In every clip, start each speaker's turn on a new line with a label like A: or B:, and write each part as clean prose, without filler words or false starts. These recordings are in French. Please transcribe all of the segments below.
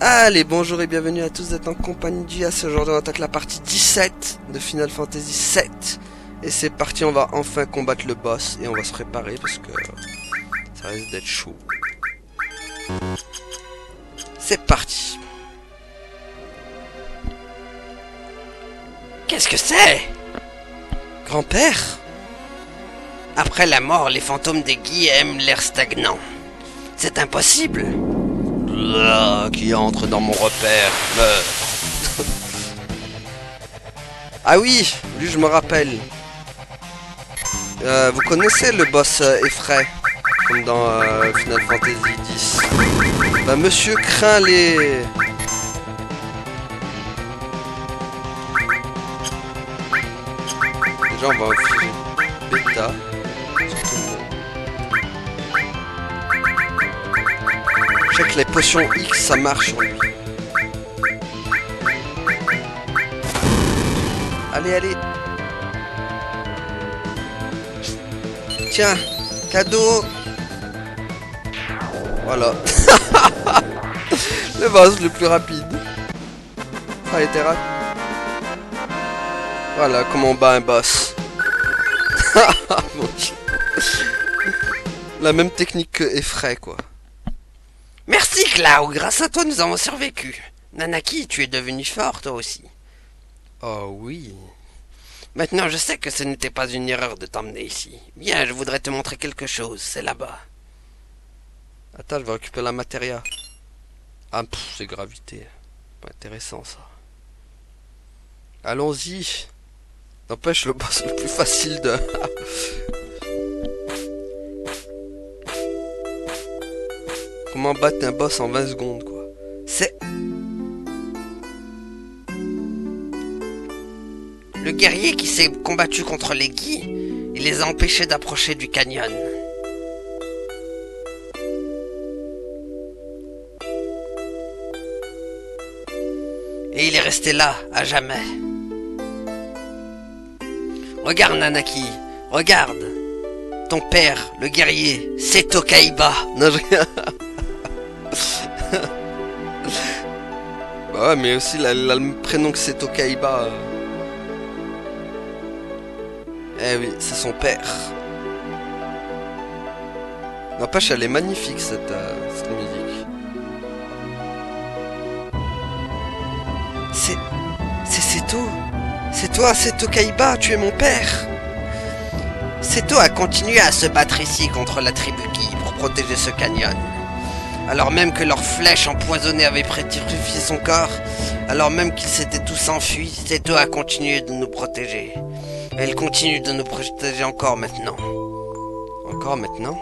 A: Allez, bonjour et bienvenue à tous, vous êtes en compagnie d'IAS. Aujourd'hui on attaque la partie 17 de Final Fantasy 7. Et c'est parti, on va enfin combattre le boss et on va se préparer parce que ça risque d'être chaud. C'est parti.
B: Qu'est-ce que c'est?
A: Grand-père?
B: Après la mort, les fantômes des Guy aiment l'air stagnant. C'est impossible.
A: Qui entre dans mon repère meurt. Ah oui, lui je me rappelle. Vous connaissez le boss effray, comme dans Final Fantasy X. Bah monsieur craint les... Déjà on va infliger bêta. Je sais que les potions X ça marche sur lui. Allez, allez. Tiens, cadeau. Voilà. Le boss le plus rapide. Ça a été rapide. Voilà comment on bat un boss. Mon Dieu. La même technique que Effray quoi.
B: Merci Cloud, grâce à toi nous avons survécu. Nanaki, tu es devenue forte toi aussi.
A: Oh oui.
B: Maintenant je sais que ce n'était pas une erreur de t'emmener ici. Viens, je voudrais te montrer quelque chose, c'est là-bas.
A: Attends, je vais récupérer la matéria. Ah, c'est gravité. Pas intéressant ça. Allons-y. N'empêche le boss le plus facile de... Comment battre un boss en 20 secondes quoi. C'est...
B: Le guerrier qui s'est combattu contre les Guy, il les a empêchés d'approcher du canyon. Et il est resté là, à jamais. Regarde Nanaki, regarde. Ton père, le guerrier, Seto Kaiba.
A: Non, je... Bah ouais, mais aussi le prénom que c'est Tokaiba. Eh oui, c'est son père. N'empêche, elle est magnifique cette musique. C'est Seto. C'est toi, Seto Kaiba, tu es mon père.
B: Seto a continué à se battre ici contre la tribu Guy pour protéger ce canyon. Alors même que leurs flèches empoisonnées avaient pétrifié son corps, alors même qu'ils s'étaient tous enfuis, Seto a continué de nous protéger. Elle continue de nous protéger encore maintenant.
A: Encore maintenant?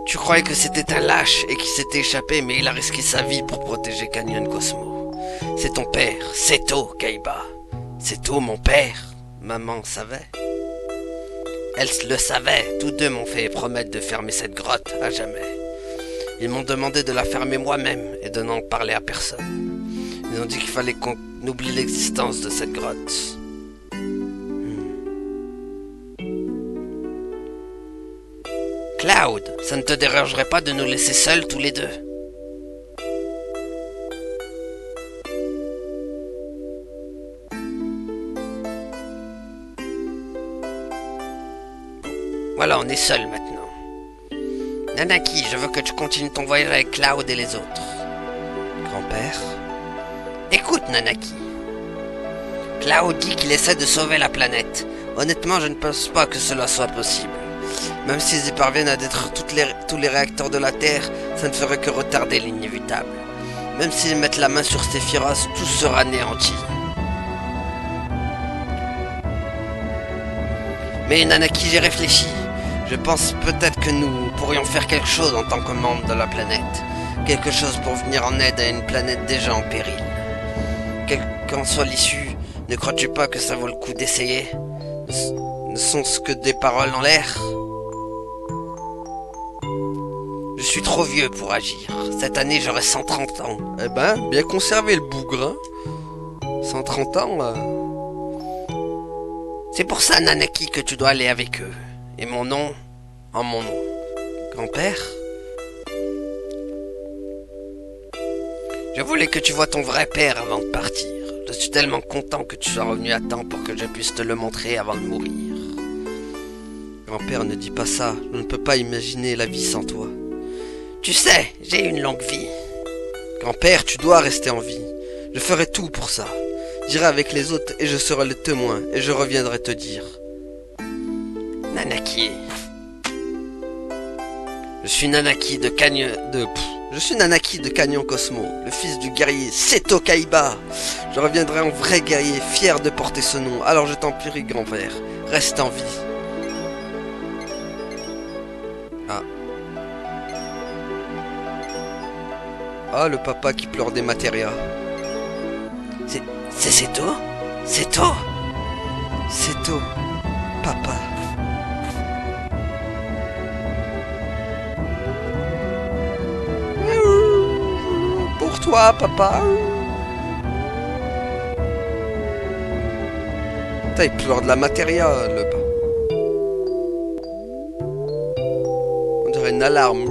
B: Tu croyais que c'était un lâche et qu'il s'était échappé, mais il a risqué sa vie pour protéger Canyon Cosmo. C'est ton père, Seto Kaiba. Seto, mon père. Maman savait. Elle le savait. Tous deux m'ont fait promettre de fermer cette grotte à jamais. Ils m'ont demandé de la fermer moi-même et de n'en parler à personne. Ils ont dit qu'il fallait qu'on oublie l'existence de cette grotte. Cloud, ça ne te dérangerait pas de nous laisser seuls tous les deux? Voilà, on est seuls maintenant. Nanaki, je veux que tu continues ton voyage avec Cloud et les autres.
A: Grand-père?
B: Écoute, Nanaki. Cloud dit qu'il essaie de sauver la planète. Honnêtement, je ne pense pas que cela soit possible. Même s'ils y parviennent à détruire tous les réacteurs de la Terre, ça ne ferait que retarder l'inévitable. Même s'ils mettent la main sur Sephiroth, tout sera anéanti. Mais Nanaki, j'ai réfléchi. Je pense peut-être que nous pourrions faire quelque chose en tant que membre de la planète. Quelque chose pour venir en aide à une planète déjà en péril. Quelle qu'en soit l'issue, ne crois-tu pas que ça vaut le coup d'essayer? Ne sont-ce que des paroles en l'air? Je suis trop vieux pour agir. Cette année, j'aurai 130 ans.
A: Eh ben, bien conservé le bougre, hein. 130 ans,
B: C'est pour ça, Nanaki, que tu dois aller avec eux. Et mon nom, en mon nom.
A: Grand-père?
B: Je voulais que tu vois ton vrai père avant de partir. Je suis tellement content que tu sois revenu à temps pour que je puisse te le montrer avant de mourir.
A: Grand-père, ne dis pas ça. Je ne peux pas imaginer la vie sans toi.
B: Tu sais, j'ai une longue vie.
A: Grand-père, tu dois rester en vie. Je ferai tout pour ça. J'irai avec les autres et je serai le témoin et je reviendrai te dire.
B: Nanaki. Je suis Nanaki de Canyon...
A: Je suis Nanaki de Canyon Cosmo, le fils du guerrier Seto Kaiba. Je reviendrai en vrai guerrier, fier de porter ce nom. Alors je t'en prie, grand-père, reste en vie. Ah, le papa qui pleure des matérias.
B: C'est Seto? Seto?
A: Seto, papa. Pour toi, papa. Putain, il pleure de la matéria, le bas. On dirait une alarme.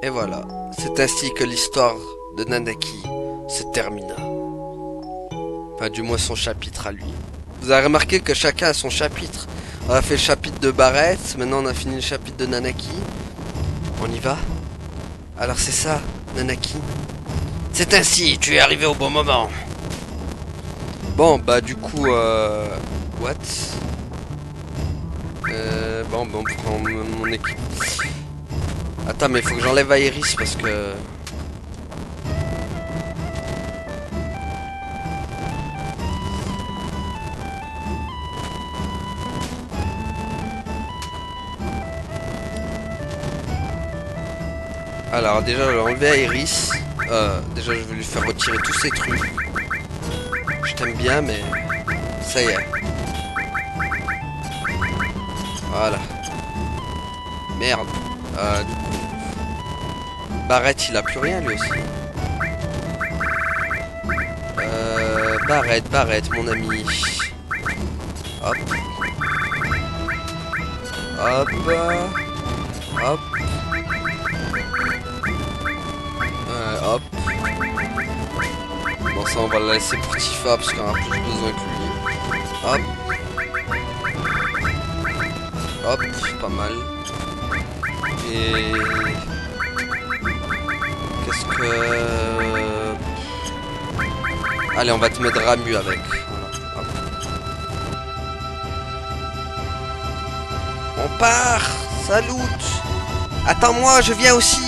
A: Et voilà, c'est ainsi que l'histoire de Nanaki se termina. Enfin, du moins son chapitre à lui. Vous avez remarqué que chacun a son chapitre. On a fait le chapitre de Barrett, maintenant on a fini le chapitre de Nanaki. On y va? Alors c'est ça, Nanaki?
B: C'est ainsi, tu es arrivé au bon moment.
A: Bon, bah du coup, what? Bon, on prend mon équipe. Attends, mais il faut que j'enlève Aeris parce que... Alors déjà, je vais enlever Aeris. Déjà, je vais lui faire retirer tous ces trucs. Je t'aime bien, mais... Ça y est. Voilà. Merde. Du coup... Barrett, il a plus rien lui aussi. Barrett, mon ami. Hop. Hop. Hop. Hop. Bon, ça, on va la laisser pour Tifa parce qu'on a plus besoin que lui. Hop. Hop, pas mal. Et... Qu'est-ce que... Allez, on va te mettre Ramu avec. Voilà. On part. Salut. Attends-moi, je viens aussi.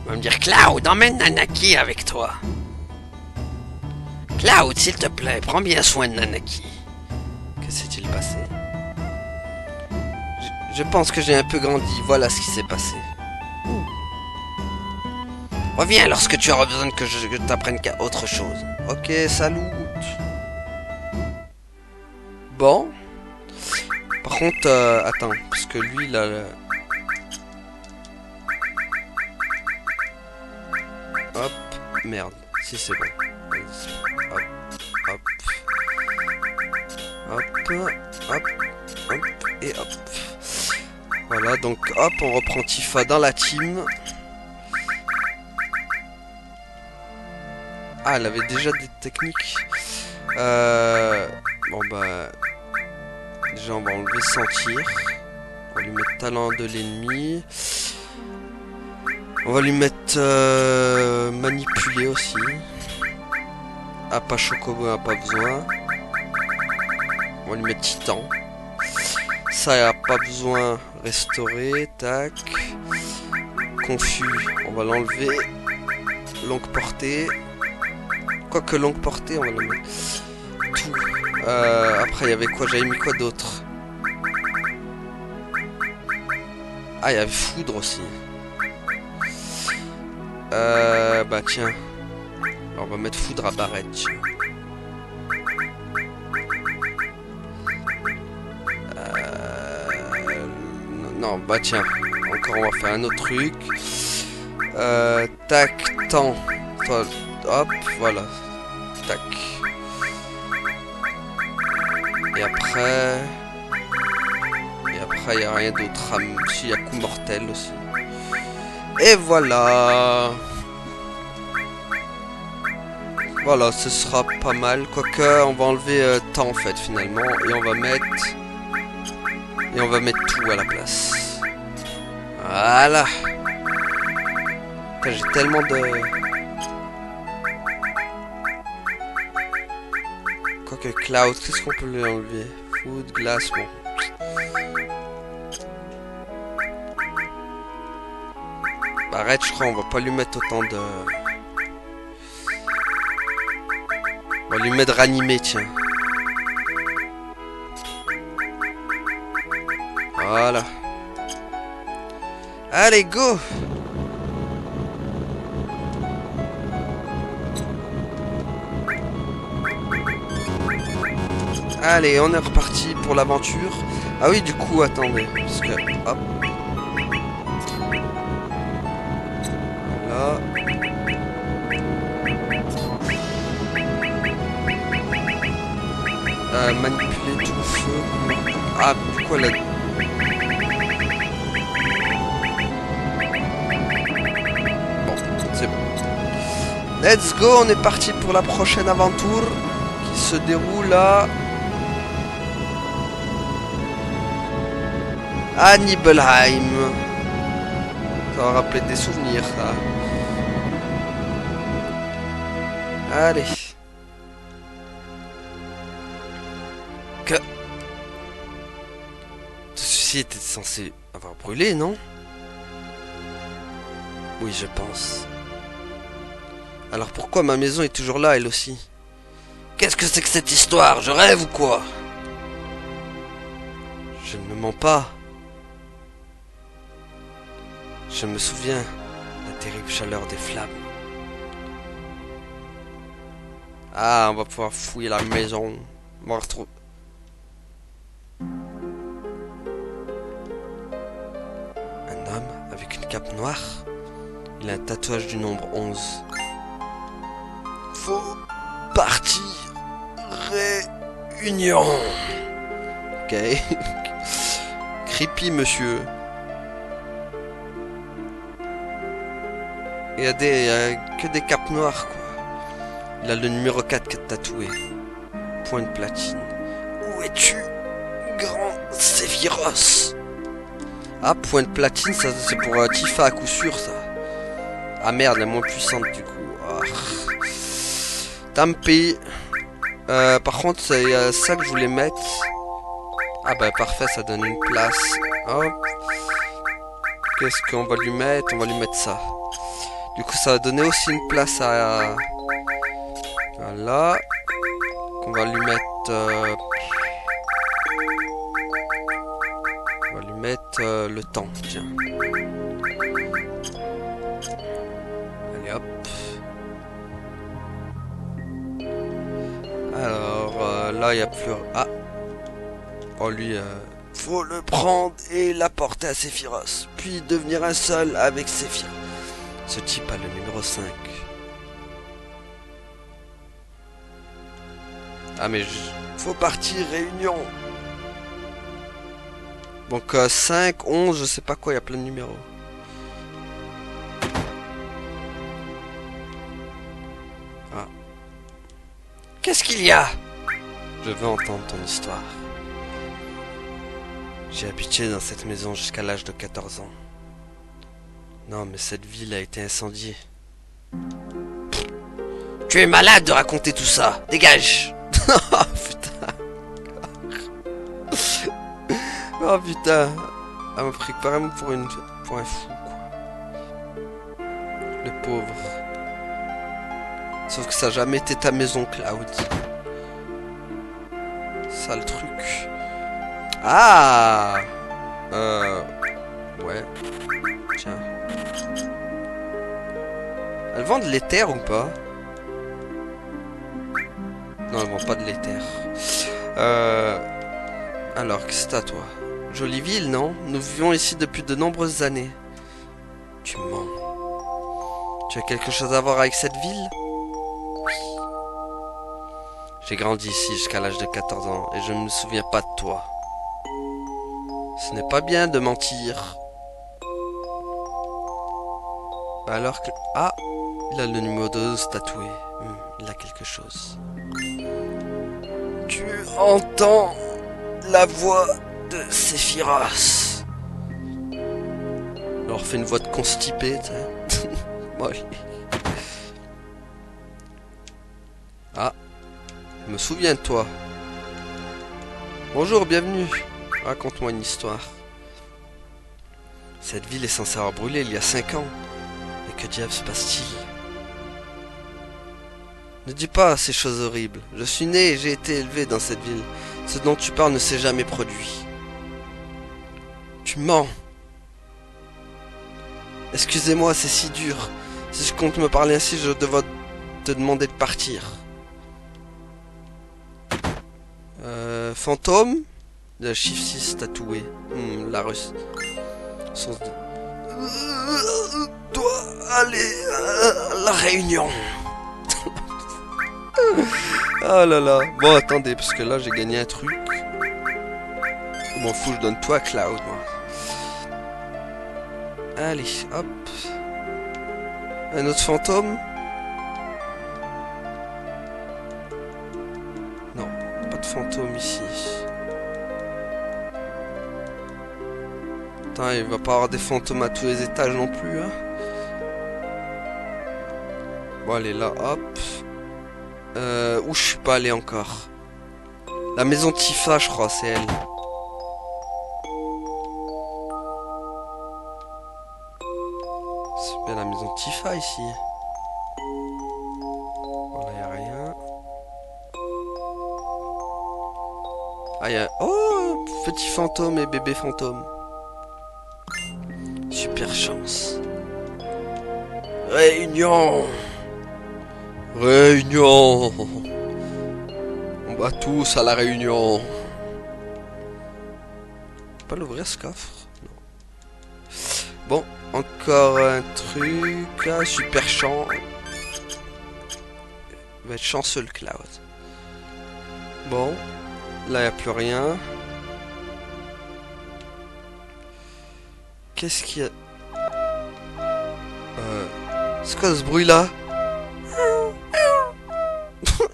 B: On va me dire, Cloud, emmène Nanaki avec toi. Cloud, s'il te plaît, prends bien soin de Nanaki.
A: Que s'est-il passé? Je pense que j'ai un peu grandi. Voilà ce qui s'est passé.
B: Reviens lorsque tu auras besoin que je t'apprenne autre chose.
A: Ok, salut. Bon. Par contre, attends, parce que lui, là... Hop, merde. Si, c'est bon. Hop, hop. Hop, hop, hop, et hop. Voilà, donc hop, on reprend Tifa dans la team. Ah, elle avait déjà des techniques. Bon bah... Déjà, on va enlever sentir. On va lui mettre talent de l'ennemi. On va lui mettre manipuler aussi. Ah, pas Chocobo, n'a pas besoin. On va lui mettre Titan. Ça, il a pas besoin. Restaurer, tac. Confus, on va l'enlever. Longue portée. Quoique longue portée, on va le mettre. Tout. Après, il y avait quoi? J'avais mis quoi d'autre? Ah, il y avait foudre aussi. Bah tiens. Alors, on va mettre foudre à Barrett. Non, bah tiens. Encore, on va faire un autre truc. Tac, temps. Hop, voilà. Tac. Et après... il n'y a rien d'autre. Si, il y a coup mortel aussi. Et voilà. Voilà, ce sera pas mal. Quoique, on va enlever temps en fait finalement. Et on va mettre... tout à la place. Voilà. J'ai tellement de... Quoique Cloud, qu'est-ce qu'on peut lui enlever? Food, glace, bon. Arrête, je crois, on va pas lui mettre autant de... On va lui mettre ranimer, tiens. Voilà. Allez, go! Allez, on est reparti pour l'aventure. Ah oui, du coup, attendez. Parce que... Hop. Voilà. Manipuler tout le feu. Ah, du coup, elle a... Bon, c'est bon. Let's go, on est parti pour la prochaine aventure qui se déroule à... Nibelheim. Ça va rappeler des souvenirs, ça. Allez. Que... Ceci était censé avoir brûlé, non? Oui, je pense. Alors pourquoi ma maison est toujours là, elle aussi?
B: Qu'est-ce que c'est que cette histoire? Je rêve ou quoi?
A: Je ne me mens pas. Je me souviens de la terrible chaleur des flammes. Ah, on va pouvoir fouiller la maison. On va retrouver... Un homme avec une cape noire. Il a un tatouage du nombre 11. Faut partir. Réunion. Ok. Creepy, monsieur. Il y a que des capes noires, quoi. Il a le numéro 4 qui est tatoué. Point de platine. Où es-tu, grand Sephiroth? Ah, point de platine, ça c'est pour Tifa à coup sûr, ça. Ah merde, la moins puissante du coup. Oh. Tant pis. Par contre, c'est ça que je voulais mettre. Ah bah parfait, ça donne une place. Hop. Qu'est-ce qu'on va lui mettre? On va lui mettre ça. Du coup, ça va donner aussi une place à... Voilà. On va lui mettre... On va lui mettre le temps, tiens. Allez, hop. Alors, là, il n'y a plus... Ah. Oh, lui, faut le prendre et l'apporter à Sephiroth. Puis devenir un seul avec Sephiroth. Ce type a le numéro 5. Ah mais faut partir, réunion. Donc 5, 11, je sais pas quoi, il y a plein de numéros. Ah.
B: Qu'est-ce qu'il y a?
A: Je veux entendre ton histoire. J'ai habité dans cette maison jusqu'à l'âge de 14 ans. Non, mais cette ville a été incendiée.
B: Tu es malade de raconter tout ça. Dégage.
A: Oh putain. Oh putain. Elle m'a pris carrément pour un fou, quoi. Le pauvre. Sauf que ça n'a jamais été ta maison, Cloud. Ça le truc. Ah. Ouais. Tiens. Elles vendent de l'éther ou pas? Non, elles vendent pas de l'éther. Alors, qu'est-ce que t'as, toi? Jolie ville, non? Nous vivons ici depuis de nombreuses années. Tu mens. Tu as quelque chose à voir avec cette ville? Oui. J'ai grandi ici jusqu'à l'âge de 14 ans et je ne me souviens pas de toi. Ce n'est pas bien de mentir. Bah alors que... Ah, il a le numéro 12 tatoué. Il a quelque chose. Tu entends la voix de Sephiroth. Alors fait une voix de constipé, tu sais. Bon, allez. Ah, je me souviens de toi. Bonjour, bienvenue. Raconte-moi une histoire. Cette ville est censée avoir brûlé il y a 5 ans. Et que diable se passe-t-il? Ne dis pas ces choses horribles. Je suis né et j'ai été élevé dans cette ville. Ce dont tu parles ne s'est jamais produit. Tu mens. Excusez-moi, c'est si dur. Si je compte me parler ainsi, je devrais te demander de partir. Fantôme? Le chiffre 6 tatoué. La russe. Source de... dois aller à la réunion. Oh là là. Bon, attendez, parce que là, j'ai gagné un truc. Je m'en fous, je donne toi Cloud, moi. Allez, hop. Un autre fantôme? Non, pas de fantôme ici. Attends, il va pas avoir des fantômes à tous les étages non plus, hein. Bon, allez, là, hop. Où je suis pas allé encore? La maison Tifa, je crois, c'est elle. C'est bien la maison Tifa ici. Voilà, y a rien. Ah, y a... Oh, petit fantôme et bébé fantôme. Super chance. Réunion. Réunion. On va tous à la réunion. Pas l'ouvrir ce coffre? Non. Bon, encore un truc. Ah, super chance. Il va être chanceux le Cloud. Bon, là il n'y a plus rien. Qu'est-ce qu'il y a? C'est quoi ce bruit là?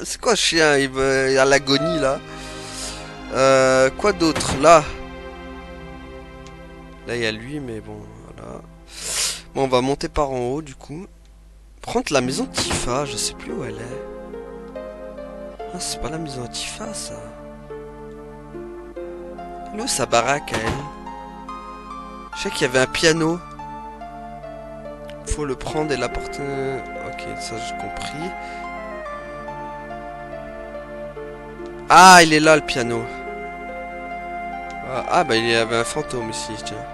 A: C'est quoi ce chien? Il est à l'agonie là. Quoi d'autre là? Là il y a lui, mais bon, voilà. Bon, on va monter par en haut du coup. Par contre, la maison de Tifa, je sais plus où elle est. Ah, c'est pas la maison de Tifa ça. Elle est où sa baraque à elle? Je sais qu'il y avait un piano. Faut le prendre et l'apporter. Ok, ça j'ai compris. Ah, il est là le piano. Ah bah il y avait un fantôme ici, tiens.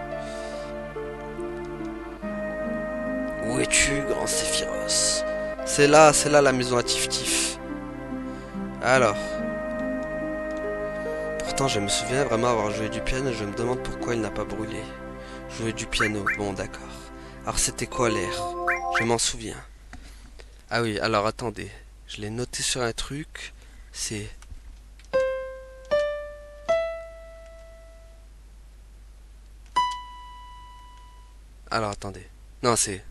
A: Où es-tu, grand Sephiroth? C'est là la maison à Tif Tif. Alors. Pourtant je me souviens vraiment avoir joué du piano, je me demande pourquoi il n'a pas brûlé. Jouer du piano, bon d'accord. Alors c'était quoi l'air? Je m'en souviens. Ah oui, alors attendez. Je l'ai noté sur un truc. C'est... Alors attendez. Non, c'est...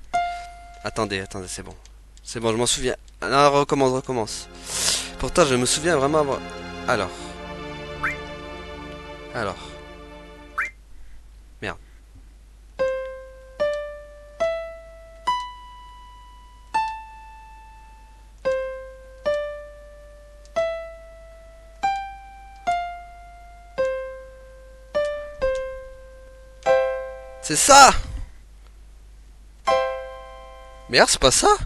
A: Attendez, c'est bon. C'est bon, je m'en souviens. Non, recommence. Pourtant, je me souviens vraiment avoir... Alors. Merde. C'est ça! Merde, c'est pas ça?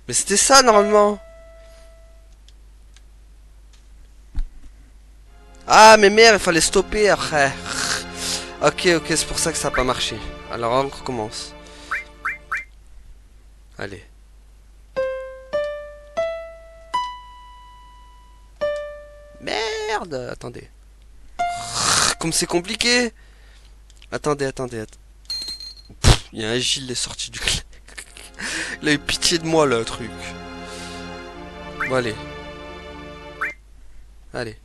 A: Mais c'était ça normalement. Ah mais merde, il fallait stopper après. Ok, c'est pour ça que ça n'a pas marché. Alors on recommence. Allez. Merde, attendez. Comme c'est compliqué. Attendez. Il y a un Gilles est sorti du clé. Il a eu pitié de moi, le truc. Bon, allez. Allez.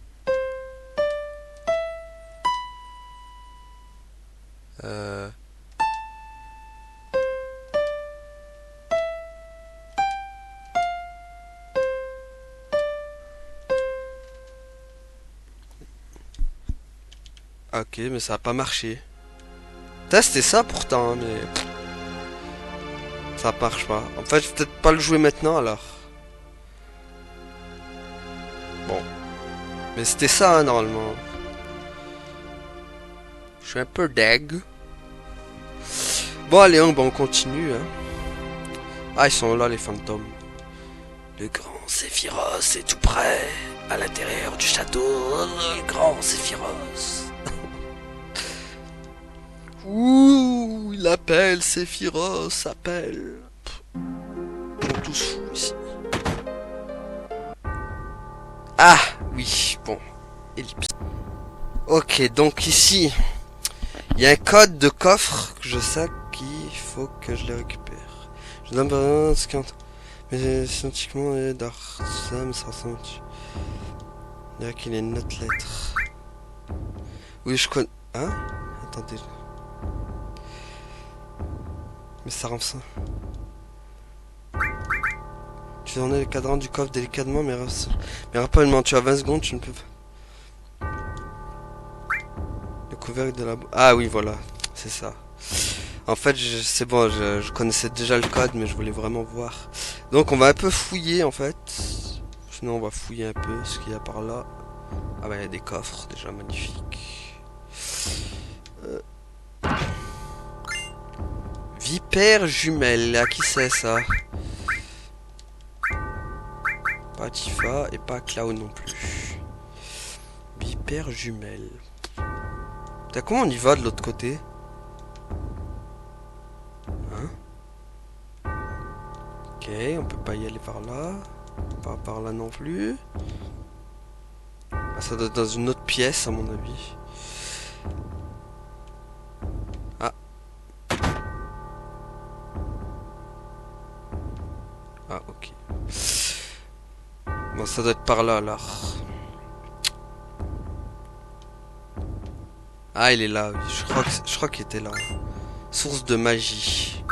A: Ok, mais ça a pas marché. C'était ça pourtant, hein, mais ça marche pas. En fait, je vais peut-être pas le jouer maintenant alors. Bon, mais c'était ça hein, normalement. Je suis un peu deg. Bon, allez, on continue. Hein. Ah, ils sont là les fantômes.
B: Le grand Sephiroth est tout près, à l'intérieur du château. Le grand Sephiroth.
A: Ouh, il appelle, Sephiroth appelle. Ils sont tous fous ici. Ah, oui, bon. Ellipse. Ok, donc ici, il y a un code de coffre que je sais qu'il faut que je le récupère. Je donne pas ce qu'on... Mais scientifiquement, il est d'art. Ça, mais ça ressemble. On dirait qu'il y a une autre lettre. Oui, je connais... Hein? Attendez. Mais ça rend ça. Tu tournes le cadran du coffre délicatement, mais rapidement, tu as 20 secondes, tu ne peux pas. Le couvercle de la... Ah oui, voilà, c'est ça. En fait, c'est bon, je connaissais déjà le code, mais je voulais vraiment voir. Donc, on va un peu fouiller, en fait. Sinon, on va fouiller un peu ce qu'il y a par là. Ah bah, il y a des coffres, déjà magnifiques. Vipère jumelle, à qui c'est ça? Pas Tifa et pas Cloud non plus. Vipère jumelle. T'as comment on y va de l'autre côté? Hein? Ok, on peut pas y aller par là. Pas par là non plus. Ah, ça doit être dans une autre pièce à mon avis. Ah. Ah, ok. Bon, ça doit être par là alors. Ah, il est là, oui. Je crois qu'il était là. Source de magie.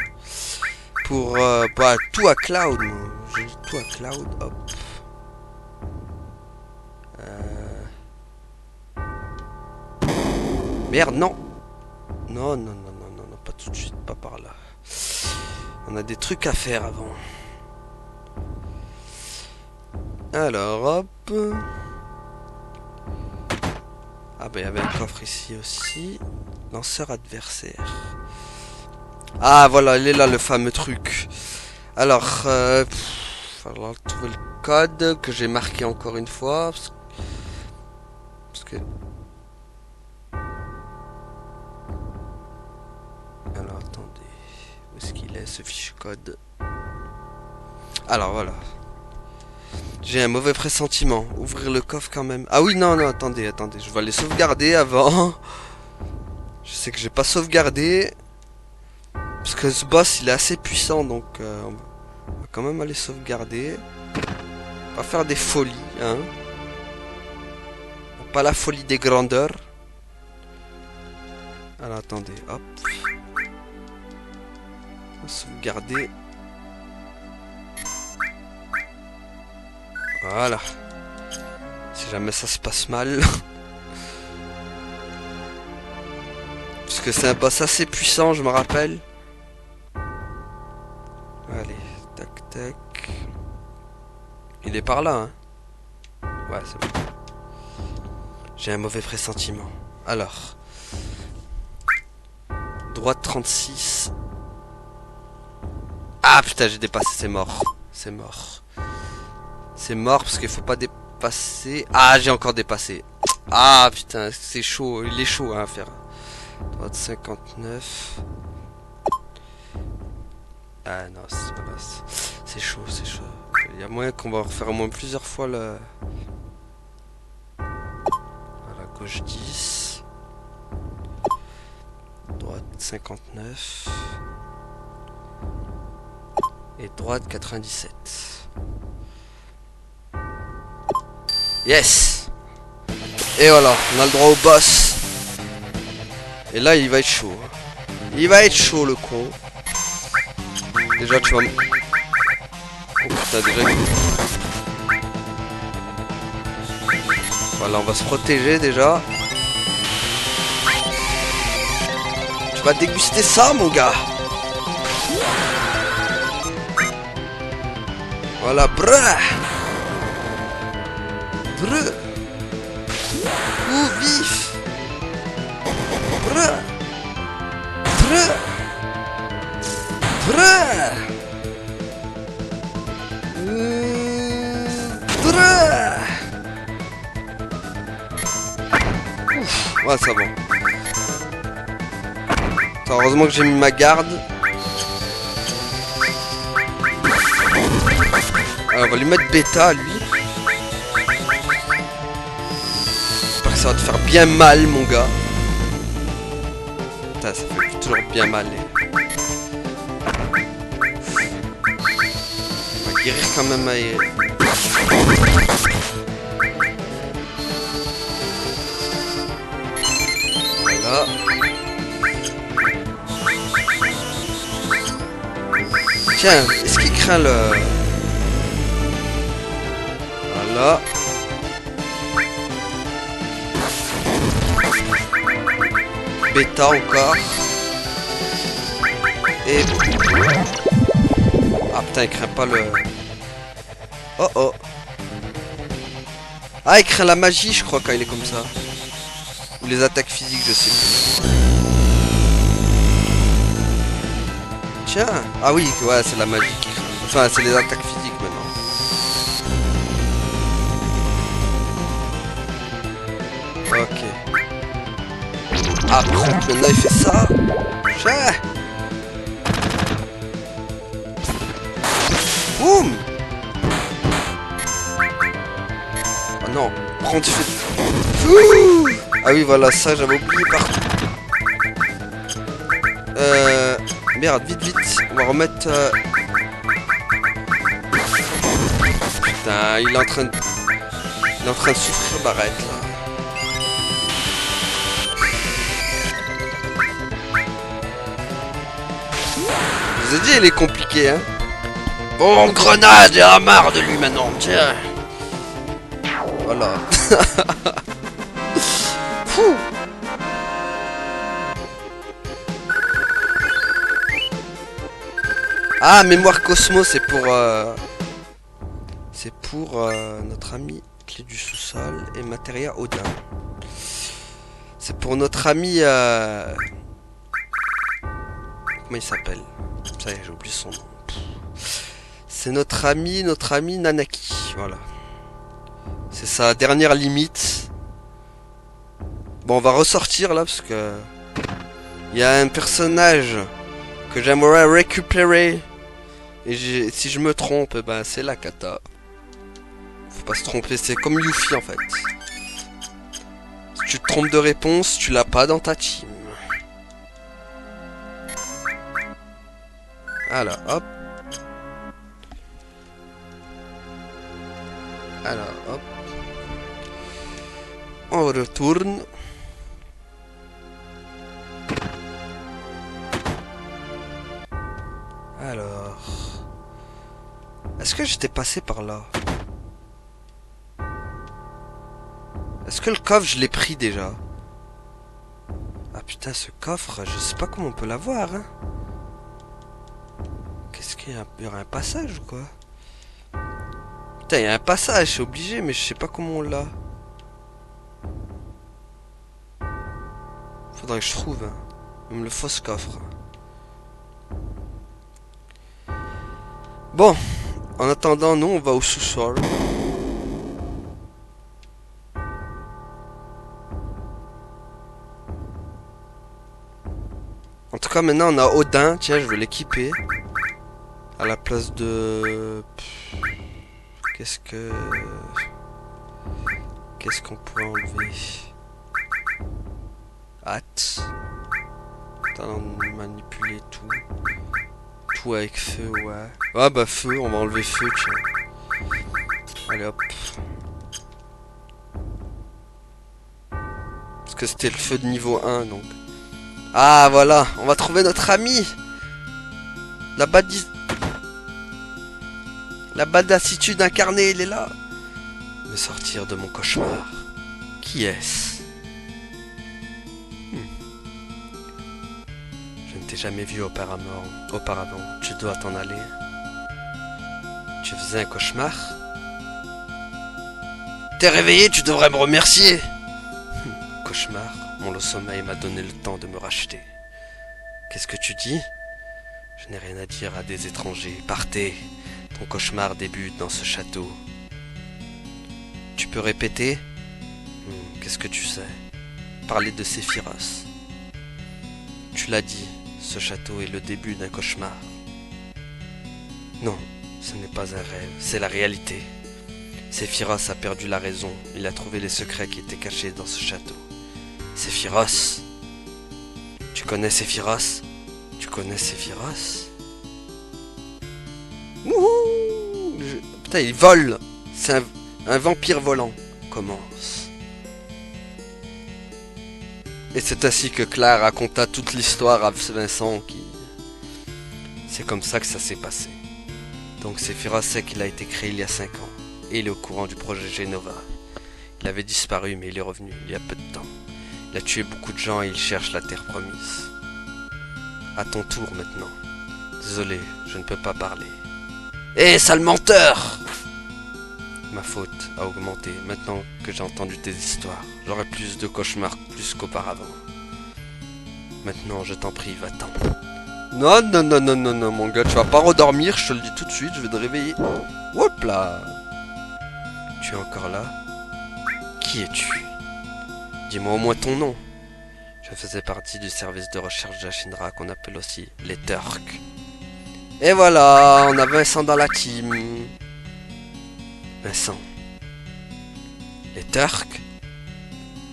A: Pour bah, tout à Cloud, moi. J'ai tout à Cloud, hop. Merde, non. Non, non, non, non, non, non, pas tout de suite, pas par là. On a des trucs à faire avant. Alors, hop. Ah bah il y avait un coffre ici aussi. Lanceur adversaire. Ah voilà, il est là le fameux truc. Alors, il va falloir trouver le code que j'ai marqué encore une fois. Parce que... Alors attendez, où est-ce qu'il est ce fichu code? Alors voilà. J'ai un mauvais pressentiment. Ouvrir le coffre quand même. Ah oui, non, non, attendez. Je vais aller sauvegarder avant. Je sais que j'ai pas sauvegardé. Parce que ce boss, il est assez puissant. Donc, on va quand même aller sauvegarder. On va faire des folies, hein. Pas la folie des grandeurs. Alors, attendez, hop. On va sauvegarder. Voilà. Si jamais ça se passe mal. Parce que c'est un boss assez puissant, je me rappelle. Allez, tac, tac. Il est par là, hein. Ouais, c'est bon. J'ai un mauvais pressentiment. Alors. Droite 36. Ah putain, j'ai dépassé, c'est mort. C'est mort. C'est mort parce qu'il faut pas dépasser. Ah, j'ai encore dépassé. Ah putain, c'est chaud. Il est chaud hein, à faire. Droite 59. Ah non, c'est pas basse. C'est chaud, c'est chaud. Il y a moyen qu'on va refaire au moins plusieurs fois le... Voilà, gauche 10. Droite 59. Et droite 97. Yes! Et voilà, on a le droit au boss. Et là, il va être chaud. Il va être chaud, le con. Déjà, tu vas... Oh putain, déjà... Voilà, on va se protéger, déjà. Tu vas déguster ça, mon gars. Voilà, brrr. Brrr. Ouh, vif. Brrr. Brrr. Brrr. Brrr. Ouf, ouais, ça va. Attends, heureusement que j'ai mis ma garde. Alors, on va lui mettre bêta, lui. J'espère que ça va te faire bien mal, mon gars. Putain, ça fait toujours bien mal. On va guérir quand même à... Voilà. Tiens, est-ce qu'il craint le... Voilà. Bêta encore. Et... Ah putain, il craint pas le... Oh oh. Ah, il craint la magie, je crois, quand il est comme ça. Ou les attaques physiques, je sais plus. Tiens. Ah oui, ouais, c'est la magie qui craint. Enfin, c'est les attaques physiques maintenant. Ok. Ah, par contre, maintenant il fait ça. Tiens. Boum. Oh non. Prends, tu fais... Ouh. Ah oui, voilà, ça, j'avais oublié partout. Merde, vite, vite. On va remettre... Putain, il est en train de... Il est en train de souffrir Barrett, là. Je vous ai dit, il est compliqué, hein.
B: Bon, grenade, il a marre de lui maintenant, tiens.
A: Voilà. Fou. Ah, mémoire Cosmo, c'est pour... C'est pour notre ami Clé du sous-sol et Materia Odin. C'est pour notre ami... Comment il s'appelle? Ça y est, j'ai oublié son nom. C'est notre ami Nanaki. Voilà. C'est sa dernière limite. Bon, on va ressortir là parce que... Il y a un personnage que j'aimerais récupérer. Et si je me trompe, ben c'est la Kata. Faut pas se tromper, c'est comme Yuffie en fait. Si tu te trompes de réponse, tu l'as pas dans ta team. Alors, hop. Alors, hop. On retourne. Alors... Est-ce que j'étais passé par là? Est-ce que le coffre, je l'ai pris déjà? Ah putain, ce coffre, je sais pas comment on peut l'avoir, hein. Qu'est-ce qu'il y a? Il y aura un passage ou quoi? Putain, il y a un passage, c'est obligé, mais je sais pas comment on l'a. Faudrait que je trouve, hein. Même le fausse coffre. Bon, en attendant, nous, on va au sous-sol. En tout cas, maintenant, on a Odin. Tiens, je vais l'équiper. À la place de... Qu'est-ce qu'on pourrait enlever? Hâte. Attends, manipuler tout. Tout avec feu, ouais. Ah bah feu, on va enlever feu, tiens. Allez hop. que c'était le feu de niveau 1, donc. Ah, voilà, on va trouver notre ami. La badassitude incarnée, il est là. Me sortir de mon cauchemar. Qui est-ce? Je ne t'ai jamais vu auparavant. Tu dois t'en aller. Tu faisais un cauchemar?
B: T'es réveillé, tu devrais me remercier.
A: Cauchemar, mon sommeil m'a donné le temps de me racheter. Qu'est-ce que tu dis? Je n'ai rien à dire à des étrangers. Partez. Ton cauchemar débute dans ce château. Tu peux répéter? Qu'est-ce que tu sais? Parler de Sephiroth. Tu l'as dit, ce château est le début d'un cauchemar. Non, ce n'est pas un rêve, c'est la réalité. Sephiroth a perdu la raison, il a trouvé les secrets qui étaient cachés dans ce château. Sephiroth? Tu connais Sephiroth? Tu connais Sephiroth? Wouhou! Putain, il vole! C'est un vampire volant. Commence. Et c'est ainsi que Claire raconta toute l'histoire à Vincent qui... C'est comme ça que ça s'est passé. Donc Sephiroth sait qu'il a été créé il y a 5 ans. Et il est au courant du projet Genova. Il avait disparu mais il est revenu il y a peu de temps. Il a tué beaucoup de gens et il cherche la terre promise. À ton tour maintenant. Désolé, je ne peux pas parler.
B: Hé, sale menteur!
A: Ma faute a augmenté. Maintenant que j'ai entendu tes histoires, j'aurai plus de cauchemars plus qu'auparavant. Maintenant, je t'en prie, va-t'en. Non, non, non, non, non, non, mon gars, tu vas pas redormir, je te le dis tout de suite, je vais te réveiller. Hop là! Tu es encore là? Qui es-tu? Dis-moi au moins ton nom. Je faisais partie du service de recherche de Shinra qu'on appelle aussi les Turcs. Et voilà, on a Vincent dans la team. Vincent. Les Turcs?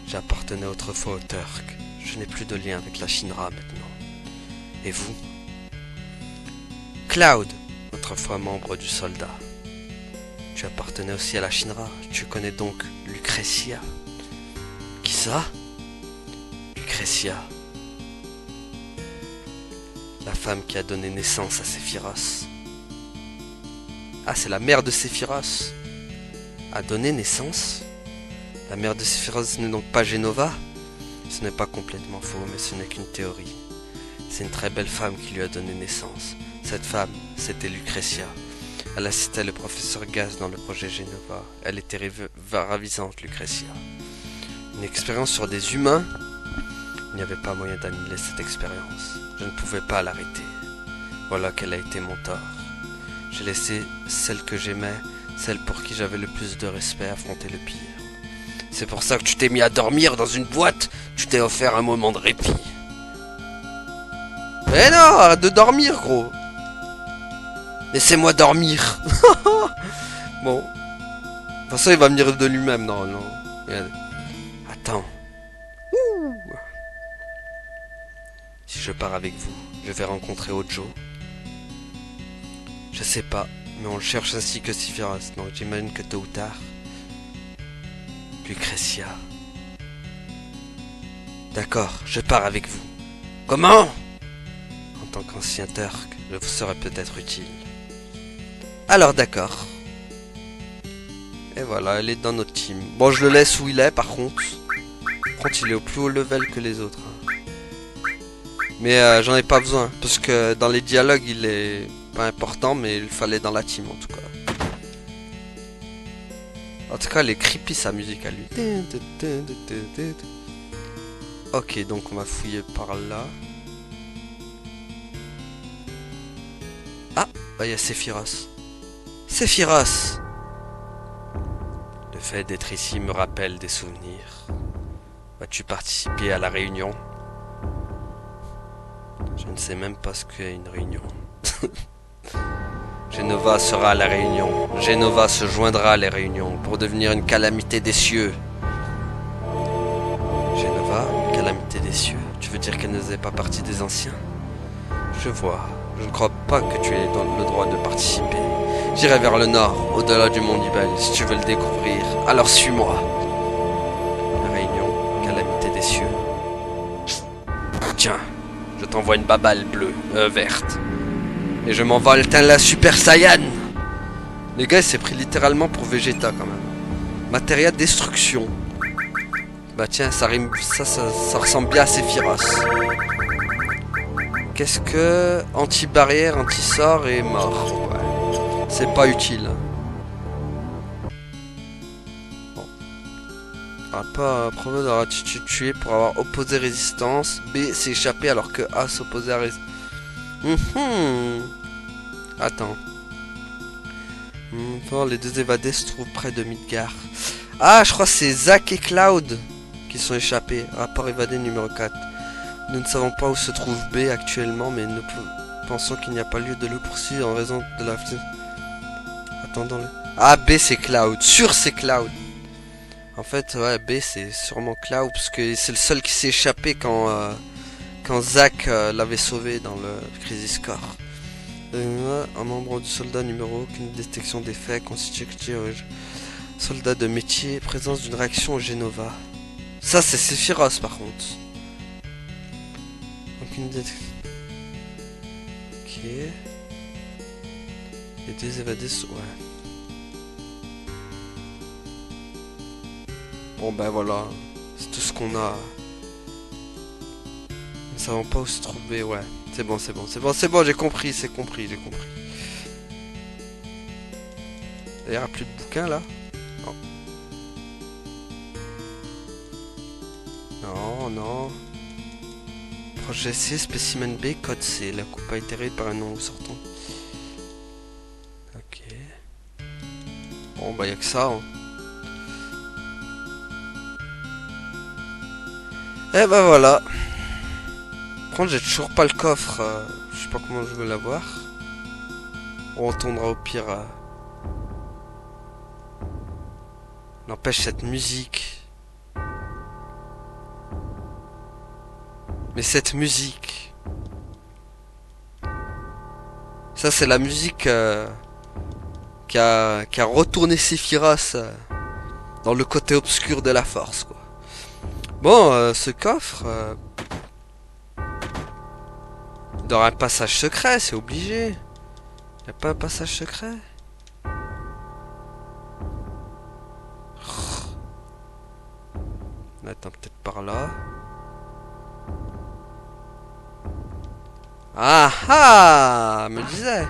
A: J'appartenais autrefois aux Turcs. Je n'ai plus de lien avec la Shinra maintenant. Et vous? Cloud, autrefois membre du soldat. Tu appartenais aussi à la Shinra. Tu connais donc Lucretia. Qui ça? Lucretia. La femme qui a donné naissance à Sephiroth. Ah, c'est la mère de Sephiroth. A donné naissance? La mère de Sephiroth, ce n'est donc pas Genova? Ce n'est pas complètement faux, mais ce n'est qu'une théorie. C'est une très belle femme qui lui a donné naissance. Cette femme, c'était Lucretia. Elle assistait le professeur Gaz dans le projet Genova. Elle était ravisante, Lucretia. Une expérience sur des humains? Il n'y avait pas moyen d'annuler cette expérience. Je ne pouvais pas l'arrêter. Voilà quel a été mon tort. J'ai laissé celle que j'aimais, celle pour qui j'avais le plus de respect, affronter le pire.
B: C'est pour ça que tu t'es mis à dormir dans une boîte. Tu t'es offert un moment de répit.
A: Mais non, arrête de dormir, gros.
B: Laissez-moi dormir.
A: Bon. De toute façon, il va venir de lui-même, non. Regardez. Attends. Ouh. Si je pars avec vous, je vais rencontrer Ojo. Je sais pas, mais on le cherche ainsi que Sephiroth, donc j'imagine que tôt ou tard. Lucretia. D'accord, je pars avec vous.
B: Comment?
A: En tant qu'ancien Turc, je vous serai peut-être utile. Alors d'accord. Et voilà, elle est dans notre team. Bon, je le laisse où il est, par contre. Par contre, il est au plus haut level que les autres. Mais j'en ai pas besoin, parce que dans les dialogues, il est pas important, mais il fallait dans la team, en tout cas. En tout cas, elle est creepy, sa musique à lui. Ok, donc on va fouiller par là. Ah, bah il y a Sephiroth. Sephiroth! Le fait d'être ici me rappelle des souvenirs. Vas-tu participer à la réunion? Je ne sais même pas ce qu'est une réunion. Genova sera à la réunion. Genova se joindra à les réunions pour devenir une calamité des cieux. Genova, une calamité des cieux? Tu veux dire qu'elle ne faisait pas partie des anciens? Je vois. Je ne crois pas que tu aies le droit de participer. J'irai vers le nord, au-delà du mont Nibel, si tu veux le découvrir. Alors suis-moi. La réunion, calamité des cieux. t'envoie une babale bleue, verte. Et je m'envole tel la Super Saiyan. Les gars, il s'est pris littéralement pour Vegeta quand même. Matériel destruction. Bah tiens, ça rime, ça ressemble bien à Sephiroth. Qu'est-ce que... Anti-barrière, anti-sort et mort. Ouais. C'est pas utile. Pas problème d'avoir attitude tuée pour avoir opposé résistance. B s'est échappé alors que A s'opposait à résistance. Attends. Les deux évadés se trouvent près de Midgar. Ah, je crois que c'est Zack et Cloud qui sont échappés. Rapport évadé numéro 4. Nous ne savons pas où se trouve B actuellement, mais nous pensons qu'il n'y a pas lieu de le poursuivre en raison de la... Attendons le... Ah, B c'est Cloud. Sûr c'est Cloud. En fait, ouais, B c'est sûrement Cloud, parce que c'est le seul qui s'est échappé quand Zack l'avait sauvé dans le Crisis Core. Un membre du soldat numéro aucune détection d'effet constitue soldat de métier, présence d'une réaction au Genova. Ça c'est Sephiroth par contre. Aucune détection. Ok. Les deux évadés sont... Ouais. Bon ben voilà, c'est tout ce qu'on a. Nous ne savons pas où se trouver, ouais. C'est bon, j'ai compris, j'ai compris. D'ailleurs, il n'y a plus de bouquins là. Non. Projet C, spécimen B, code C. La coupe a été réglée par un nom sortant. Ok. Bon bah il n'y a que ça. Hein. Et bah voilà. Par contre j'ai toujours pas le coffre. Je sais pas comment je veux l'avoir. On retournera au pire. N'empêche cette musique. Mais cette musique. Ça c'est la musique qui a retourné Sephiroth dans le côté obscur de la force quoi. Bon, ce coffre... il doit y avoir un passage secret, c'est obligé. Il n'y a pas un passage secret? Attends, peut-être par là. Ah ah, me disais.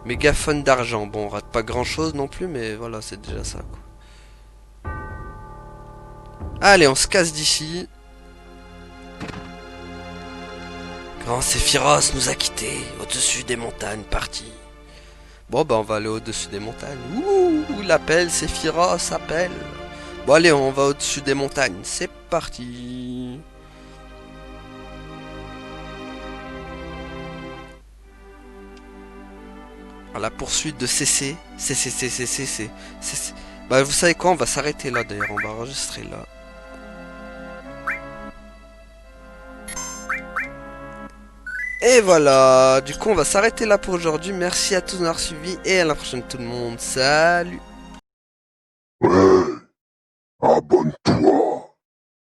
A: Mégaphone d'argent. Bon, on rate pas grand-chose non plus, mais voilà, c'est déjà ça, quoi. Allez, on se casse d'ici. Grand Sephiroth nous a quittés au-dessus des montagnes, parti. Bon, bah on va aller au-dessus des montagnes. Ouh, l'appel, Sephiroth appelle. Bon, allez, on va au-dessus des montagnes. C'est parti. À la poursuite de CC. CC. Bah, vous savez quoi, on va s'arrêter là d'ailleurs. On va enregistrer là. Et voilà, du coup on va s'arrêter là pour aujourd'hui. Merci à tous d'avoir suivi et à la prochaine tout le monde. Salut.
C: Ouais, abonne-toi.